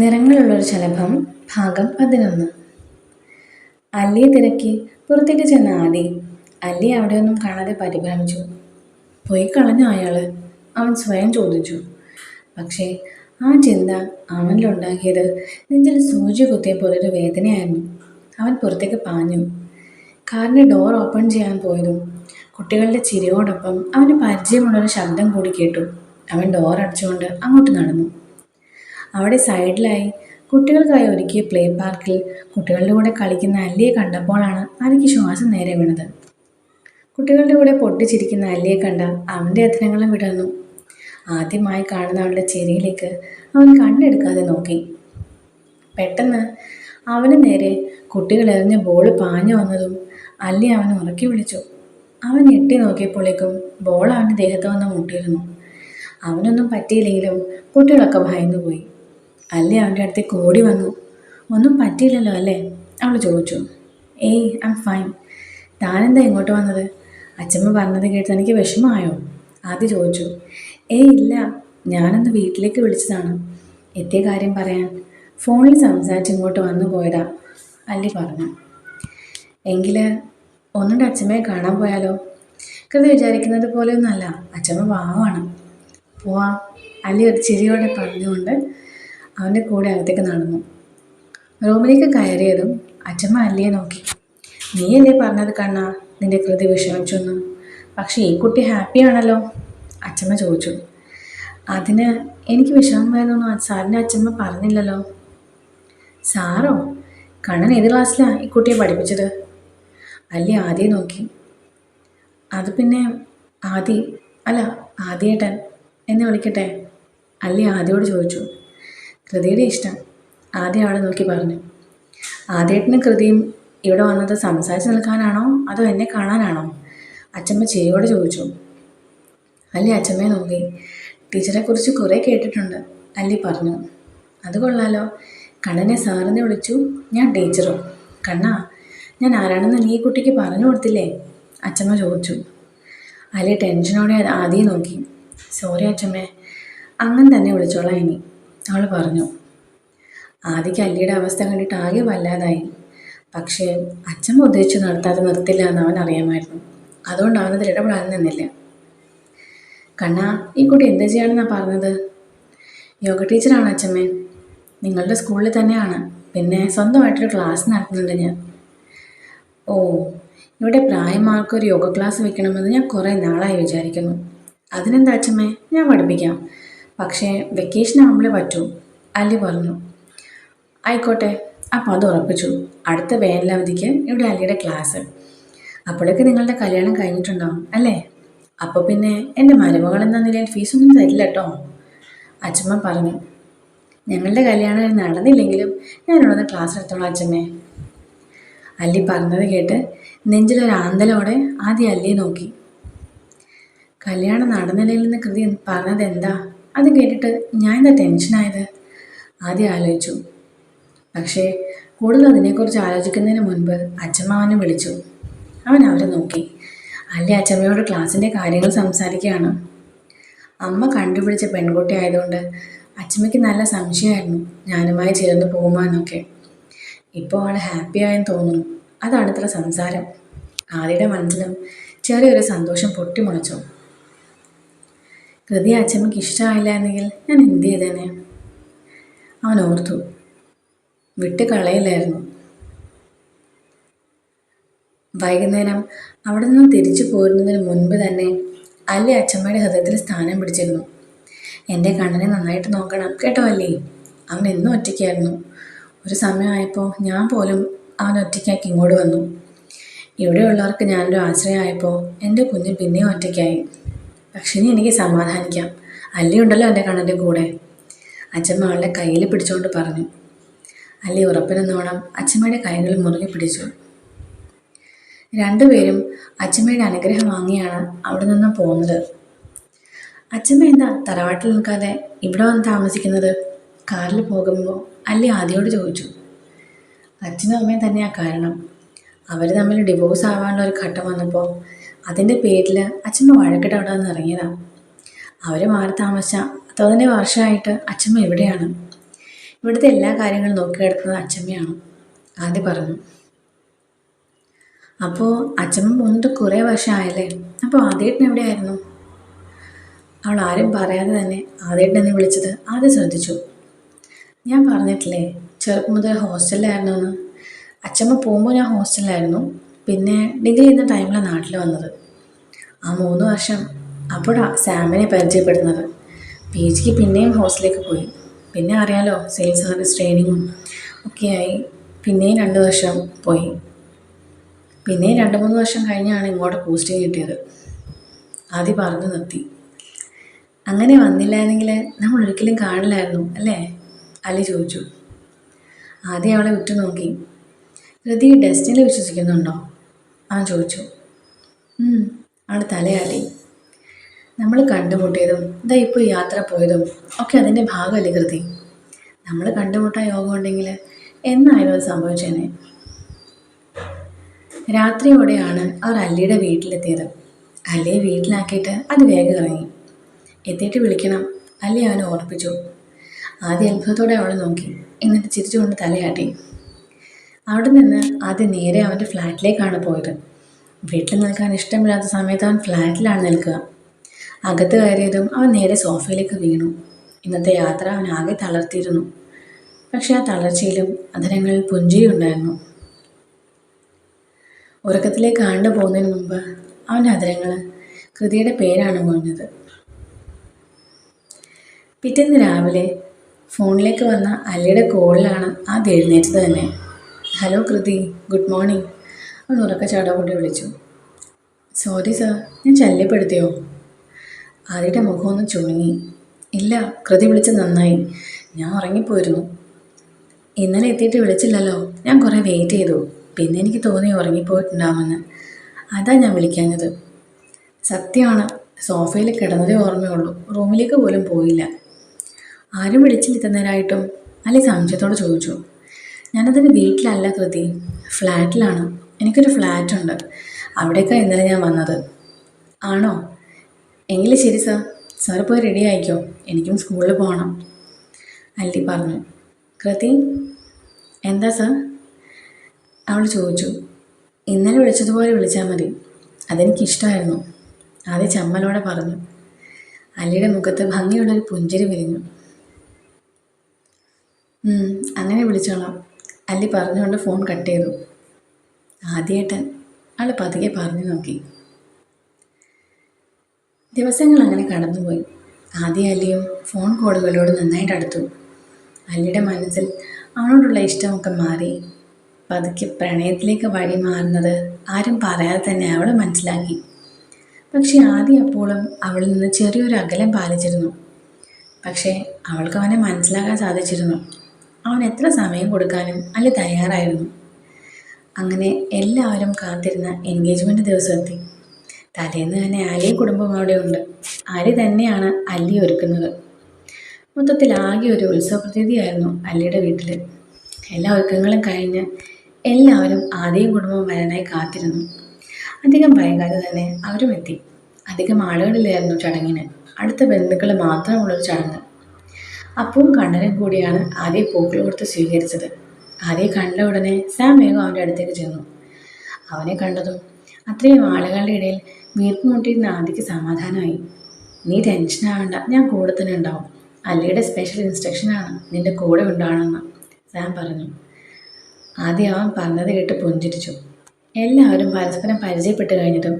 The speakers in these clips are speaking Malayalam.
നിറങ്ങളുള്ളൊരു ശലഭം ഭാഗം 11. അല്ലിയെ തിരക്കി പുറത്തേക്ക് ചെന്ന ആദി അല്ലിയെ അവിടെയൊന്നും കാണാതെ പരിഭ്രമിച്ചു. പോയി കളഞ്ഞു അയാള്, അവൻ സ്വയം ചോദിച്ചു. പക്ഷേ ആ ചിന്ത അവനിലുണ്ടാക്കിയത് നെഞ്ചിൽ സൂചി കുത്തിയ പോലൊരു വേദനയായിരുന്നു. അവൻ പുറത്തേക്ക് പാഞ്ഞു. കാറിൻ്റെ ഡോർ ഓപ്പൺ ചെയ്യാൻ പോയതും കുട്ടികളുടെ ചിരിയോടൊപ്പം അവന് പരിചയമുള്ളൊരു ശബ്ദം കൂടി കേട്ടു. അവൻ ഡോർ അടച്ചുകൊണ്ട് അങ്ങോട്ട് നടന്നു. അവിടെ സൈഡിലായി കുട്ടികൾക്കായി ഒരുക്കിയ പ്ലേ പാർക്കിൽ കുട്ടികളുടെ കൂടെ കളിക്കുന്ന അല്ലിയെ കണ്ടപ്പോഴാണ് അവനിക്ക് ശ്വാസം നേരെ വീണത്. കുട്ടികളുടെ കൂടെ പൊട്ടിച്ചിരിക്കുന്ന അല്ലിയെ കണ്ട അവൻ്റെ അധരങ്ങളും വിടർന്നു. ആദ്യമായി കാണുന്ന അവളുടെ ചിരിയിലേക്ക് അവൻ കണ്ണെടുക്കാതെ നോക്കി. പെട്ടെന്ന് അവന് നേരെ കുട്ടികൾ എറിഞ്ഞ ബോൾ പാഞ്ഞു വന്നതും അല്ലി അവനെ ഉറക്കി വിളിച്ചു. അവൻ ഞെട്ടി നോക്കിയപ്പോഴേക്കും ബോൾ അവൻ്റെ ദേഹത്ത് വന്ന് മുട്ടിയിരുന്നു. അവനൊന്നും പറ്റിയില്ലെങ്കിലും കുട്ടികളൊക്കെ ഭയന്നുപോയി. അല്ലി അവൻ്റെ അടുത്തേക്ക് ഓടി വന്നു. ഒന്നും പറ്റിയില്ലല്ലോ അല്ലേ, അവൾ ചോദിച്ചു. ഏയ് ഐ എം ഫൈൻ. താനെന്താ ഇങ്ങോട്ട് വന്നത്? അച്ഛമ്മ പറഞ്ഞത് കേട്ട് തനിക്ക് വിഷമമായോ? ആദ്യം ചോദിച്ചു. ഏയ് ഇല്ല, ഞാനന്ന് വീട്ടിലേക്ക് വിളിച്ചതാണ്, എത്തിയ കാര്യം പറയാൻ. ഫോണിൽ സംസാരിച്ച് ഇങ്ങോട്ട് വന്നു പോയതാ, അല്ലി പറഞ്ഞു. എങ്കിൽ ഒന്നുകൊണ്ട് അച്ഛമ്മയെ കാണാൻ പോയാലോ? കൃതി വിചാരിക്കുന്നത് പോലെയൊന്നുമല്ല, അച്ഛമ്മ പാവമാണ്. പോവാം, അല്ലി ഒരു ചിരിയോടെ പറഞ്ഞുകൊണ്ട് അവൻ്റെ കൂടെ അകത്തേക്ക് നടന്നു. റൂമിലേക്ക് കയറിയതും അച്ഛമ്മ അല്ലിയെ നോക്കി. നീയല്ലേ പറഞ്ഞത് കണ്ണാ നിന്റെ കൃതി വിഷമിച്ചൊന്ന്? പക്ഷേ ഈ കുട്ടി ഹാപ്പിയാണല്ലോ, അച്ഛമ്മ ചോദിച്ചു. അതിന് എനിക്ക് വിഷമം വരുന്നൊന്നും സാറിൻ്റെ അച്ഛമ്മ പറഞ്ഞില്ലല്ലോ. സാറോ? കണ്ണൻ ഏത് ക്ലാസ്സിലാണ് ഈ കുട്ടിയെ പഠിപ്പിച്ചത്? അല്ലി ആദ്യം നോക്കി. അത് പിന്നെ ആദി, അല്ല ആദ്യേട്ടൻ എന്നെ വിളിക്കട്ടെ? അല്ലി ആദ്യയോട് ചോദിച്ചു. കൃതിയുടെ ഇഷ്ടം, ആദ്യം അവളെ നോക്കി പറഞ്ഞു. ആദ്യേട്ടനും കൃതിയും ഇവിടെ വന്നത് സംസാരിച്ച് നിൽക്കാനാണോ അതോ എന്നെ കാണാനാണോ? അച്ഛമ്മ ചിരിയോടെ ചോദിച്ചു. അല്ലി അച്ഛമ്മയെ നോക്കി. ടീച്ചറെക്കുറിച്ച് കുറേ കേട്ടിട്ടുണ്ട്, അല്ലി പറഞ്ഞു. അത് കൊള്ളാലോ, കണ്ണനെ സാറിനെ വിളിച്ചു, ഞാൻ ടീച്ചറും. കണ്ണാ, ഞാൻ ആരാണെന്ന് നീ കുട്ടിക്ക് പറഞ്ഞു കൊടുത്തില്ലേ? അച്ഛമ്മ ചോദിച്ചു. അല്ലി ടെൻഷനോടെ ആദ്യം നോക്കി. സോറി അച്ഛമ്മേ, അങ്ങനെ തന്നെ വിളിച്ചോളാം ഇനി, അവൾ പറഞ്ഞു. ആദ്യക്ക് അല്ലിയുടെ അവസ്ഥ കണ്ടിട്ട് ആകെ വല്ലാതായി. പക്ഷേ അച്ഛമ്മ ഉദ്ദേശിച്ച് നടത്താതെ നിർത്തില്ല എന്ന് അവൻ അറിയാമായിരുന്നു. അതുകൊണ്ട് അവനതിൽ ഇടപെടാൻ നിന്നില്ല. കണ്ണാ, ഈ കുട്ടി എന്ത് ചെയ്യാണെന്നാണ് പറഞ്ഞത്? യോഗ ടീച്ചറാണ് അച്ഛമ്മേ, നിങ്ങളുടെ സ്കൂളിൽ തന്നെയാണ്. പിന്നെ സ്വന്തമായിട്ടൊരു ക്ലാസ് നടത്തുന്നുണ്ട് ഞാൻ. ഓ, ഇവിടെ പ്രായമാർക്കൊരു യോഗ ക്ലാസ് വെക്കണമെന്ന് ഞാൻ കുറേ നാളായി വിചാരിക്കുന്നു. അതിനെന്താ അച്ഛമ്മേ, ഞാൻ പഠിപ്പിക്കാം. പക്ഷേ വെക്കേഷൻ ആകുമ്പോഴേ പറ്റൂ, അല്ലി പറഞ്ഞു. ആയിക്കോട്ടെ, അപ്പോൾ അത് ഉറപ്പിച്ചു. അടുത്ത വേനലവധിക്ക് ഇവിടെ അല്ലിയുടെ ക്ലാസ്. അപ്പോഴേക്ക് നിങ്ങളുടെ കല്യാണം കഴിഞ്ഞിട്ടുണ്ടാവും അല്ലേ? അപ്പോൾ പിന്നെ എൻ്റെ മരുമകൾ എന്ന നിലയിൽ ഫീസൊന്നും തരില്ല കേട്ടോ, അച്ഛമ്മ പറഞ്ഞു. ഞങ്ങളുടെ കല്യാണം നടന്നില്ലെങ്കിലും ഞാനിവിടെ ക്ലാസ് എടുത്തോളാം അച്ഛമ്മേ, അല്ലി പറഞ്ഞത് കേട്ട് നെഞ്ചിലൊരാന്തലോടെ ആദ്യം അല്ലിയെ നോക്കി. കല്യാണം നടന്നില്ലെന്ന് കൃതി പറഞ്ഞത് എന്താ? അത് കേട്ടിട്ട് ഞാൻ എന്താ ടെൻഷനായത്? ആദ്യം ആലോചിച്ചു. പക്ഷേ കൂടുതൽ അതിനെക്കുറിച്ച് ആലോചിക്കുന്നതിന് മുൻപ് അച്ഛമ്മ അവനെ വിളിച്ചു. അവൻ അവരെ നോക്കി. അല്ലി അച്ഛമ്മയോട് ക്ലാസ്സിൻ്റെ കാര്യങ്ങൾ സംസാരിക്കുകയാണ്. അമ്മ കണ്ടുപിടിച്ച പെൺകുട്ടി ആയതുകൊണ്ട് അച്ഛമ്മയ്ക്ക് നല്ല സംശയമായിരുന്നു ഞാനുമായി ചേർന്ന് പോകുമാനൊക്കെ. ഇപ്പോൾ അവൾ ഹാപ്പിയായെന്ന് തോന്നുന്നു, അതാണ് ഇത്ര സംസാരം. ആദ്യയുടെ മനസ്സിലും ചെറിയൊരു സന്തോഷം പൊട്ടിമുളച്ചു. കൃതി അച്ഛമ്മയ്ക്ക് ഇഷ്ടമായില്ല എന്നെങ്കിൽ ഞാൻ എന്ത് ചെയ്തേനെ? അവൻ ഓർത്തു. വിട്ട് കളയില്ലായിരുന്നു. വൈകുന്നേരം അവിടെ നിന്ന് തിരിച്ചു പോരുന്നതിന് മുൻപ് തന്നെ അല്ലി അച്ഛമ്മയുടെ ഹൃദയത്തിൽ സ്ഥാനം പിടിച്ചിരുന്നു. എൻ്റെ കണ്ണനെ നന്നായിട്ട് നോക്കണം കേട്ടോ അല്ലി. അവൻ എന്നും ഒറ്റയ്ക്കായിരുന്നു. ഒരു സമയമായപ്പോൾ ഞാൻ പോലും അവൻ ഒറ്റയ്ക്കാക്കി ഇങ്ങോട്ട് വന്നു. ഇവിടെയുള്ളവർക്ക് ഞാനൊരു ആശ്രയമായപ്പോൾ എൻ്റെ കുഞ്ഞ് പിന്നെയും ഒറ്റയ്ക്കായി. പക്ഷേ ഇനി എനിക്ക് സമാധാനിക്കാം, അല്ലി ഉണ്ടല്ലോ എൻ്റെ കണ്ണൻ്റെ കൂടെ, അച്ഛമ്മ അവളുടെ കയ്യിൽ പിടിച്ചുകൊണ്ട് പറഞ്ഞു. അല്ലി ഉറപ്പിനെന്നോണം അച്ഛമ്മയുടെ കൈകൾ മുറുകെ പിടിച്ചു. രണ്ടുപേരും അച്ഛമ്മയുടെ അനുഗ്രഹം വാങ്ങിയാണ് അവിടെ നിന്നും പോകുന്നത്. അച്ഛമ്മ എന്താ തറവാട്ടിൽ നിൽക്കാതെ ഇവിടെ വന്ന് താമസിക്കുന്നത്? കാറിൽ പോകുമ്പോൾ അല്ലി ആദ്യയോട് ചോദിച്ചു. അച്ഛനും അമ്മയും തന്നെയാണ് കാരണം. അവർ തമ്മിൽ ഡിവോഴ്സ് ആവാനുള്ള ഒരു ഘട്ടം വന്നപ്പോൾ അതിൻ്റെ പേരിൽ അച്ഛമ്മ വഴക്കിട്ട് അവിടെ നിന്ന് ഇറങ്ങിയതാണ്. അവർ മാറി താമസിച്ച 10 വർഷമായിട്ട് അച്ഛമ്മ ഇവിടെയാണ്. ഇവിടുത്തെ എല്ലാ കാര്യങ്ങളും നോക്കിയെടുക്കുന്നത് അച്ചമ്മയാണ്. ആദ്യം പറഞ്ഞു. അപ്പോൾ അച്ചമ്മ പോന്നിട്ട് കുറേ വർഷമായല്ലേ? അപ്പോൾ ആദ്യേട്ടൻ എവിടെയായിരുന്നു? അവൾ ആരും പറയാതെ തന്നെ ആദ്യേട്ടനെന്ന് വിളിച്ചത് ആദ്യം ശ്രദ്ധിച്ചു. ഞാൻ പറഞ്ഞിട്ടില്ലേ ചെറുപ്പം മുതൽ ഹോസ്റ്റലിലായിരുന്നു എന്ന്. അച്ചമ്മ പോകുമ്പോൾ ഞാൻ ഹോസ്റ്റലിലായിരുന്നു. പിന്നെ ഡിഗ്രി ചെയ്യുന്ന ടൈമിലാണ് നാട്ടിൽ വന്നത്. ആ 3 വർഷം അപ്പോഴാണ് സാമിനെ പരിചയപ്പെടുന്നത്. PGക്ക് പിന്നെയും ഹോസ്റ്റലിലേക്ക് പോയി. പിന്നെ അറിയാലോ സെയിൽസ് സർവീസ് ട്രെയിനിങ്ങും ഒക്കെയായി പിന്നെയും 2 വർഷം പോയി. പിന്നെയും 2-3 വർഷം കഴിഞ്ഞാണ് ഇങ്ങോട്ട് പോസ്റ്റിംഗ് കിട്ടിയത്. ആദ്യം പറഞ്ഞു നിർത്തി. അങ്ങനെ വന്നില്ലായിരുന്നെങ്കിൽ നമ്മൾ ഒരിക്കലും കാണില്ലായിരുന്നു അല്ലേ? അലി ചോദിച്ചു. ആദ്യം അവളെ ഉറ്റുനോക്കി. ഹൃതി ഡെസ്റ്റിനിൽ വിശ്വസിക്കുന്നുണ്ടോ? അവൻ ചോദിച്ചു. അവൾ തലയാട്ടി. നമ്മൾ കണ്ടുമുട്ടിയതും ഇതാ ഇപ്പോൾ യാത്ര പോയതും ഒക്കെ അതിൻ്റെ ഭാഗമല്ലേ ഹൃതി? നമ്മൾ കണ്ടുമുട്ടാൻ യോഗം ഉണ്ടെങ്കിൽ എന്നായാലും അത് സംഭവിച്ചേനെ. രാത്രിയോടെയാണ് അവർ അല്ലിയുടെ വീട്ടിലെത്തിയത്. അല്ലിയെ വീട്ടിലാക്കിയിട്ട് അത് വേഗം ഇറങ്ങി. എത്തിയിട്ട് വിളിക്കണം, അല്ലി അവനെ ഓർപ്പിച്ചു. ആദ്യം അത്ഭുതത്തോടെ അവളെ നോക്കി, എന്നിട്ട് ചിരിച്ചുകൊണ്ട് തലയാട്ടി. അവിടെ നിന്ന് ആദ്യം നേരെ അവൻ്റെ ഫ്ലാറ്റിലേക്കാണ് പോയത്. വീട്ടിൽ നിൽക്കാൻ ഇഷ്ടമില്ലാത്ത സമയത്ത് അവൻ ഫ്ലാറ്റിലാണ് നിൽക്കുക. അകത്ത് കയറിയതും അവൻ നേരെ സോഫയിലേക്ക് വീണു. ഇന്നത്തെ യാത്ര അവൻ ആകെ തളർത്തിയിരുന്നു. പക്ഷെ ആ തളർച്ചയിലും അധരങ്ങളിൽ പുഞ്ചിരിയുണ്ടായിരുന്നു. ഉറക്കത്തിലേക്ക് ആണ്ടു പോകുന്നതിന് മുമ്പ് അവൻ്റെ അധരങ്ങൾ കൃതിയുടെ പേരാണ് മുഴഞ്ഞത്. പിറ്റേന്ന് രാവിലെ ഫോണിലേക്ക് വന്ന അല്ലിയുടെ കോളിലാണ് ആദ്യം എഴുന്നേറ്റത് തന്നെ. ഹലോ കൃതി, ഗുഡ് മോർണിംഗ്. അവൻ ഉറക്കച്ചാടോടെ വിളിച്ചു. സോറി സർ, ഞാൻ ശല്യപ്പെടുത്തിയോ? ആദ്യയുടെ മുഖമൊന്ന് ചുളുങ്ങി. ഇല്ല, കൃതി വിളിച്ച് നന്നായി, ഞാൻ ഉറങ്ങിപ്പോയിരുന്നു. ഇന്നലെ എത്തിയിട്ട് വിളിച്ചില്ലല്ലോ. ഞാൻ കുറേ വെയിറ്റ് ചെയ്തു. പിന്നെ എനിക്ക് തോന്നി ഉറങ്ങിപ്പോയിട്ടുണ്ടാവുമെന്ന്. അതാ ഞാൻ വിളിക്കാഞ്ഞത്. സത്യമാണ്, സോഫയിൽ കിടന്നതേ ഓർമ്മയുള്ളൂ, റൂമിലേക്ക് പോലും പോയില്ല. ആരും വിളിച്ചില്ലെത്തുന്നതിനായിട്ടും അല്ലെ സംശയത്തോട് ചോദിച്ചു. ഞാനതിന് വീട്ടിലല്ല കൃതി, ഫ്ലാറ്റിലാണ്. എനിക്കൊരു ഫ്ലാറ്റുണ്ട്, അവിടേക്കാണ് ഇന്നലെ ഞാൻ വന്നത്. ആണോ? എങ്കിലും ശരി സാർ, സാർ പോയി റെഡി ആയിക്കോ, എനിക്കും സ്കൂളിൽ പോകണം, അല്ലി പറഞ്ഞു. കൃതി, എന്താ സാർ? അവൾ ചോദിച്ചു. ഇന്നലെ വിളിച്ചതുപോലെ വിളിച്ചാൽ മതി, അതെനിക്കിഷ്ടമായിരുന്നു, ആദ്യം ചമ്മലോടെ പറഞ്ഞു. അല്ലിയുടെ മുഖത്ത് ഭംഗിയുള്ളൊരു പുഞ്ചിരി വിരിഞ്ഞു. അങ്ങനെ വിളിച്ചോളാം, അല്ലി പറഞ്ഞുകൊണ്ട് ഫോൺ കട്ട് ചെയ്തു. ആദ്യമായിട്ട് അവൾ പതുക്കെ പറഞ്ഞു നോക്കി. ദിവസങ്ങൾ അങ്ങനെ കടന്നുപോയി. ആദ്യം അല്ലിയും ഫോൺ കോളുകളോട് നന്നായിട്ട് അടുത്തു. അല്ലിയുടെ മനസ്സിൽ അവനോടുള്ള ഇഷ്ടമൊക്കെ മാറി. പതുക്കെ പ്രണയത്തിലേക്ക് വഴി മാറുന്നത് ആരും പറയാതെ തന്നെ അവൾ മനസ്സിലാക്കി. പക്ഷെ ആദ്യം അപ്പോഴും അവളിൽ നിന്ന് ചെറിയൊരു അകലം പാലിച്ചിരുന്നു. പക്ഷേ അവൾക്ക് അവനെ മനസ്സിലാക്കാൻ സാധിച്ചിരുന്നു. അവൻ എത്ര സമയം കൊടുക്കാനും അല്ലി തയ്യാറായിരുന്നു. അങ്ങനെ എല്ലാവരും കാത്തിരുന്ന എൻഗേജ്മെൻറ്റ് ദിവസം എത്തി. തലേന്ന് തന്നെ ആലിയും കുടുംബം അവിടെ ഉണ്ട്. ആലി തന്നെയാണ് അല്ലി ഒരുക്കുന്നത്. മൊത്തത്തിൽ ആകെ ഒരു ഉത്സവ പ്രതീതിയായിരുന്നു അല്ലിയുടെ വീട്ടിൽ. എല്ലാ ഒരുക്കങ്ങളും കഴിഞ്ഞ് എല്ലാവരും ആദ്യം കുടുംബം വരാനായി കാത്തിരുന്നു. അധികം വൈകാതെ തന്നെ അവരും എത്തി. അധികം ആളുകളിലായിരുന്നു ചടങ്ങിന്. അടുത്ത ബന്ധുക്കൾ മാത്രമുള്ളൊരു ചടങ്ങ്. അപ്പവും കണ്ണനും കൂടിയാണ് ആദ്യം പൂക്കൾ കൊടുത്ത് സ്വീകരിച്ചത്. ആദ്യം കണ്ട ഉടനെ സാം വേഗം അവൻ്റെ അടുത്തേക്ക് ചെന്നു. അവനെ കണ്ടതും അത്രയും ആളുകളുടെ ഇടയിൽ വീർപ്പ് മുട്ടിയിരുന്ന ആദ്യക്ക് സമാധാനമായി. നീ ടെൻഷനാവണ്ട, ഞാൻ കൂടെ തന്നെ ഉണ്ടാവും. അല്ലിയുടെ സ്പെഷ്യൽ ഇൻസ്ട്രക്ഷനാണ് നിൻ്റെ കൂടെ ഉണ്ടാവണമെന്ന് സാം പറഞ്ഞു. ആദ്യം അവൻ പറഞ്ഞത് കേട്ട് പുഞ്ചിരിച്ചു. എല്ലാവരും പരസ്പരം പരിചയപ്പെട്ട് കഴിഞ്ഞതും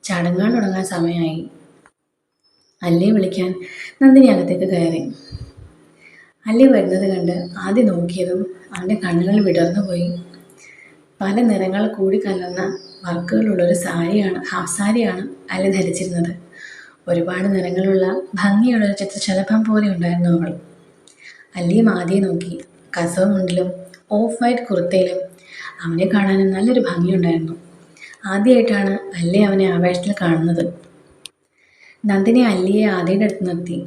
ചടങ്ങുകൾ തുടങ്ങാൻ സമയമായി. അല്ലിയെ വിളിക്കാൻ നന്ദിനി അകത്തേക്ക് കയറി. അല്ലി വരുന്നത് കണ്ട് ആദ്യം നോക്കിയതും അവൻ്റെ കണ്ണുകൾ വിടർന്നു പോയി. പല നിറങ്ങൾ കൂടിക്കലർന്ന വർക്കുകളുള്ളൊരു ഹാഫ് സാരിയാണ് അല്ലി ധരിച്ചിരുന്നത്. ഒരുപാട് നിറങ്ങളുള്ള ഭംഗിയുള്ളൊരു ചിത്രശലഭം പോലെ ഉണ്ടായിരുന്നു അവൾ. അല്ലിയും ആദ്യം നോക്കി. കസവ് മുണ്ടിലും ഓഫ് വൈറ്റ് കുർത്തയിലും അവനെ കാണാനും നല്ലൊരു ഭംഗിയുണ്ടായിരുന്നു. ആദ്യമായിട്ടാണ് അല്ലി അവനെ ആവേശത്തിൽ കാണുന്നത്. നന്ദിനി അല്ലിയെ ആദ്യയുടെ അടുത്ത് നിർത്തി.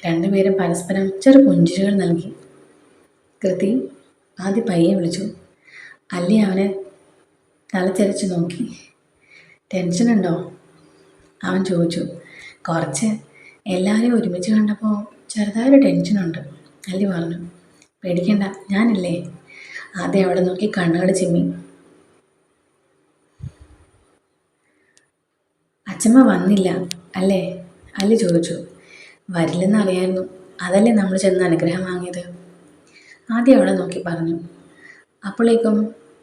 രണ്ടുപേരും പരസ്പരം ചെറു പുഞ്ചിരികൾ നൽകി. കൃതി, ആദ്യ പയ്യെ വിളിച്ചു. അല്ലി അവനെ തലച്ചരിച്ച് നോക്കി. ടെൻഷനുണ്ടോ? അവൻ ചോദിച്ചു. കുറച്ച്, എല്ലാവരെയും ഒരുമിച്ച് കണ്ടപ്പോൾ ചെറുതായൊരു ടെൻഷനുണ്ട്, അല്ലി പറഞ്ഞു. പേടിക്കണ്ട, ഞാനില്ലേ. ആദ്യം അവിടെ നോക്കി കണ്ണുകൾ ചിമ്മി. അച്ഛമ്മ വന്നില്ല അല്ലേ? അല്ലി ചോദിച്ചു. വരില്ലെന്ന് അറിയായിരുന്നു, അതല്ലേ നമ്മൾ ചെന്ന് അനുഗ്രഹം വാങ്ങിയത്. ആദ്യം അവളെ നോക്കി പറഞ്ഞു. അപ്പോഴേക്കും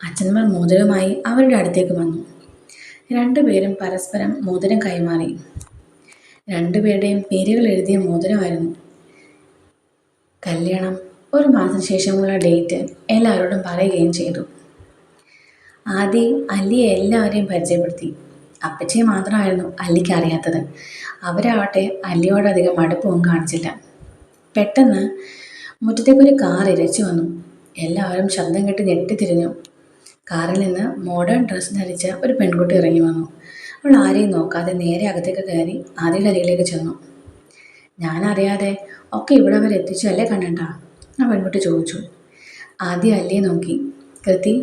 അച്ഛന്മാർ മോതിരവുമായി അവരുടെ അടുത്തേക്ക് വന്നു. രണ്ടുപേരും പരസ്പരം മോതിരം കൈമാറി. രണ്ടുപേരുടെയും പേരുകൾ എഴുതിയ മോതിരമായിരുന്നു. കല്യാണം 1 മാസം ശേഷമുള്ള ഡേറ്റ് എല്ലാവരോടും പറയുകയും ചെയ്തു. ആദ്യം അല്ലിയെ എല്ലാവരെയും പരിചയപ്പെടുത്തി. അപ്പച്ചിയെ മാത്രമായിരുന്നു അല്ലിക്ക് അറിയാത്തത്. അവരാവട്ടെ അല്ലിയോടധികം അടുപ്പവും കാണിച്ചില്ല. പെട്ടെന്ന് മുറ്റത്തേക്കൊരു കാർ ഇരച്ചു വന്നു. എല്ലാവരും ശബ്ദം കേട്ട് ഞെട്ടിത്തിരിഞ്ഞു. കാറിൽ നിന്ന് മോഡേൺ ഡ്രസ്സ് ധരിച്ച ഒരു പെൺകുട്ടി ഇറങ്ങി വന്നു. അവൾ ആരെയും നോക്കാതെ നേരെ അകത്തേക്ക് കയറി ആദ്യയുടെ അരികിലേക്ക് ചെന്നു. ഞാനറിയാതെ ഒക്കെ ഇവിടെ വരെ എത്തിച്ചു അല്ലേ കണ്ണേട്ടാ? ആ പെൺകുട്ടി ചോദിച്ചു. ആദ്യം അല്ലിയെ നോക്കി. കൃതി,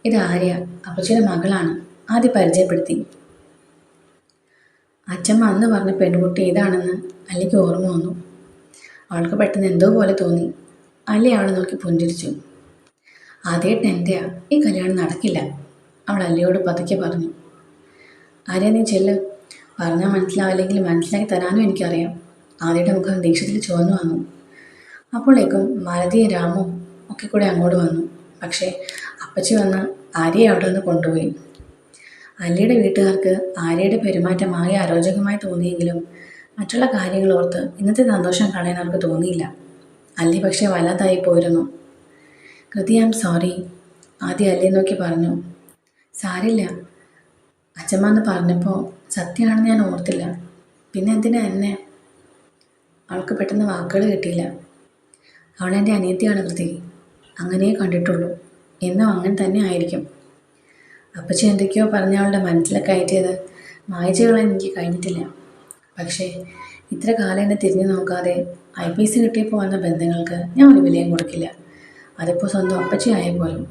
ഇത് ആര്യ, അപ്പച്ചിയുടെ മകളാണ്. ആദ്യം പരിചയപ്പെടുത്തി. അച്ഛമ്മ അന്ന് പറഞ്ഞ പെൺകുട്ടി ഇതാണെന്ന് അല്ലിക്ക് ഓർമ്മ വന്നു. അവൾക്ക് പെട്ടെന്ന് എന്തോ പോലെ തോന്നി. അല്ലി അവളെ നോക്കി പുഞ്ചിരിച്ചു. ആദ്യമായിട്ട് എൻ്റെയാ, ഈ കല്യാണം നടക്കില്ല, അവൾ അല്ലിയോട് പതുക്കെ പറഞ്ഞു. ആര്യ, നീ ചെല്ല്. പറഞ്ഞാൽ മനസ്സിലാവില്ലെങ്കിൽ മനസ്സിലാക്കി തരാനും എനിക്കറിയാം. ആദ്യയുടെ മുഖം ദേഷ്യത്തിൽ ചുവന്നു വന്നു. അപ്പോഴേക്കും മാലതിയും രാമും ഒക്കെ കൂടെ അങ്ങോട്ട് വന്നു. പക്ഷേ അപ്പച്ചി വന്ന് ആര്യയെ അവിടെ നിന്ന് കൊണ്ടുപോയി. അല്ലിയുടെ വീട്ടുകാർക്ക് ആര്യയുടെ പെരുമാറ്റം ആകെ അരോചകമായി തോന്നിയെങ്കിലും മറ്റുള്ള കാര്യങ്ങൾ ഓർത്ത് ഇന്നത്തെ സന്തോഷം കളയാൻ അവർക്ക് തോന്നിയില്ല. അല്ലി പക്ഷേ വല്ലാതായി പോയിരുന്നു. കൃതി, ഐ ആം സോറി, ആദ്യം അല്ലിയെ നോക്കി പറഞ്ഞു. സാരില്ല, അച്ഛമ്മ എന്ന് പറഞ്ഞപ്പോൾ സത്യമാണെന്ന് ഞാൻ ഓർത്തില്ല. പിന്നെ എന്തിനാ എന്നെ? അവൾക്ക് പെട്ടെന്ന് വാക്കുകൾ കിട്ടിയില്ല. അവളെൻ്റെ അനിയത്തിയാണ് കൃതി, അങ്ങനെ കണ്ടിട്ടുള്ളൂ. എന്നും അങ്ങനെ തന്നെ ആയിരിക്കും. അപ്പച്ചി എന്തൊക്കെയോ പറഞ്ഞ അവളുടെ മനസ്സിലൊക്കെ കയറ്റിയത് മായ്ച്ചു കളയാൻ എനിക്ക് കഴിഞ്ഞിട്ടില്ല. പക്ഷേ ഇത്ര കാലം എന്നെ തിരിഞ്ഞു നോക്കാതെ IPS കിട്ടിയപ്പോൾ വന്ന ബന്ധങ്ങൾക്ക് ഞാൻ ഒരു വിലയും കൊടുക്കില്ല. അതിപ്പോൾ സ്വന്തം അപ്പച്ചി ആയ പോലും.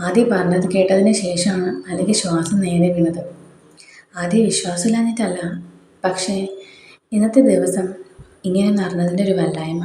ആദ്യം പറഞ്ഞത് കേട്ടതിന് ശേഷമാണ് അല്ലെങ്കിൽ ശ്വാസം നേരെ വീണത്. ആദ്യം വിശ്വാസമില്ലാഞ്ഞിട്ടല്ല, പക്ഷേ ഇന്നത്തെ ദിവസം ഇങ്ങനെ നടന്നതിൻ്റെ ഒരു വല്ലായ്മ.